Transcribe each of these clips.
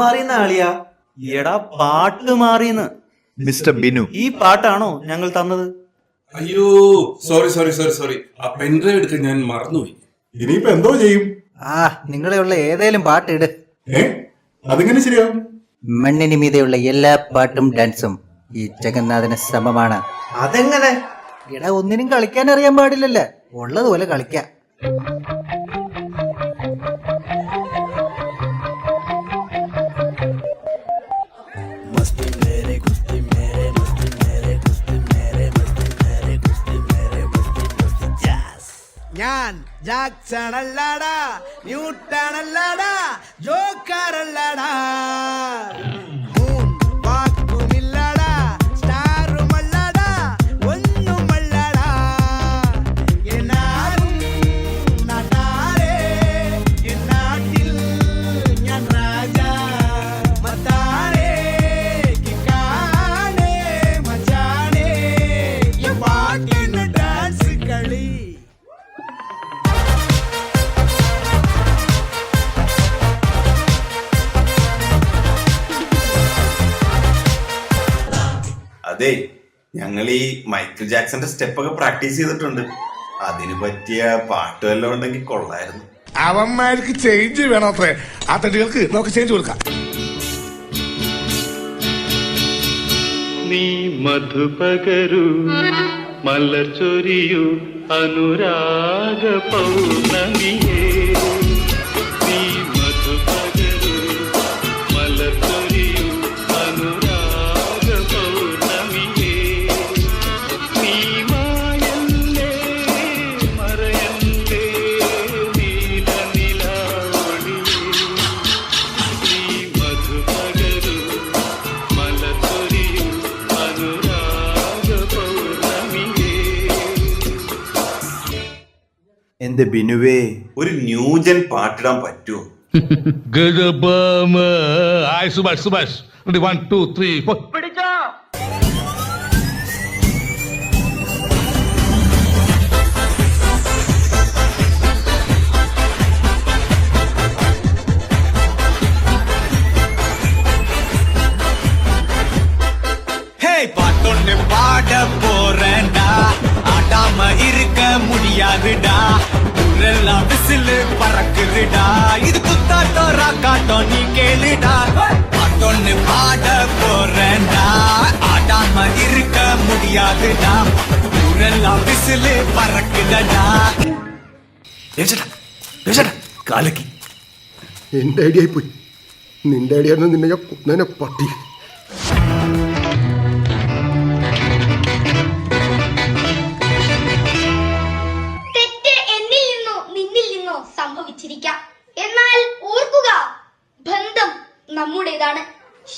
മാറിയെന്ന ആളിയാ? എടാ പാട്ട് മാറിയെന്ന്. മിസ്റ്റർ ബിനു, ഈ പാട്ടാണോ ഞങ്ങൾ തന്നത്? അയ്യോ സോറി ആ പെൻഡ്രൈവ് എടുക്കാൻ ഞാൻ മറന്നുപോയി. ഇനിയിപ്പോ എന്തോ ചെയ്യും? നിങ്ങളുള്ള ഏതേലും പാട്ടിട്. അതെങ്ങനെ ശരിയാവും? മണ്ണിന് മീതെയുള്ള എല്ലാ പാട്ടും ഡാൻസും ഈ ജഗന്നാഥന് സമമാണ്. അതെങ്ങനെ? ഇട ഒന്നിനും കളിക്കാൻ അറിയാൻ പാടില്ലല്ലേ, ഉള്ളതുപോലെ കളിക്കാം. ഞാൻ ജാക്സൺ അല്ലടാ, ന്യൂട്ടൺ അല്ലടാ, ജോക്കർ അല്ലടാ, വാക്കുമില്ലടാ, സ്റ്റാറുമല്ലടാ, ഒന്നുമല്ലടാ, എന്നാലും നാട്ടാരേ, എന്നാട്ടിൽ ഞാൻ രാജാ, മത്താരേ, കിക്കാനേ, മച്ചാനേ, ഈ പാട്ടിന് ഡാൻസ് കളി. അതെ, ഞങ്ങൾ ഈ മൈക്കിൾ ജാക്സന്റെ സ്റ്റെപ്പൊക്കെ പ്രാക്ടീസ് ചെയ്തിട്ടുണ്ട്. അതിന് പറ്റിയ പാട്ട് വല്ലതും ഉണ്ടെങ്കിൽ കൊള്ളായിരുന്നു. അവന്മാർക്ക് ചേഞ്ച് വേണം അത്രേ. ആ തടികൾക്ക് നമുക്ക് ചേഞ്ച് കൊടുക്കാം. നീ മധുപകരു മലർ ചൊരിയു അനുരാഗ പൗർണമിയേ, നീ മധുപകരു മലർ ചൊരിയു അനുരാഗ പൗർണമിയേ, നീ മായല്ലേ മറയല്ലേ നീല നിലാവൊളിയേ, നീ മധുപകരു മലർ ചൊരിയു അനുരാഗ പൗർണമിയേ. എന്റെ ബിനുവേ, ഒരു ന്യൂജൻ പാട്ടിടാൻ പറ്റുമോ? സുഭാഷ് 1 2 3 4. பாட்டொன்னு பாட போறேன்டா, ஆடாம இருக்க முடியாதுடா, ஊரெல்லாம் விசிலு பறக்குதுடா, இது குத்தாட்டம் ராக்காட்டம் நீ கேளுடா. பாட்டொன்னு பாட போறேன்டா, ஆடாம இருக்க முடியாதுடா, ஊரெல்லாம் விசிலு பறக்குதடா. കാലക്കി എന്റെ ഐഡിയ ആയിപ്പോയി. നിന്റെ ഐഡിയ നിന്നെ ഞാൻ കൊന്നേനെ പട്ടി. സംഭവിച്ചിരിക്കാം. എന്നാൽ ഓർക്കുക, ബന്ധം നമ്മുടേതാണ്.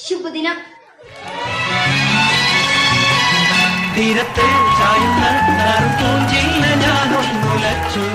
ശുഭദിനം. തീരത്തെ ചായുന്ന പൂഞ്ചില്ല ഞാനൊന്നുലച്ചു.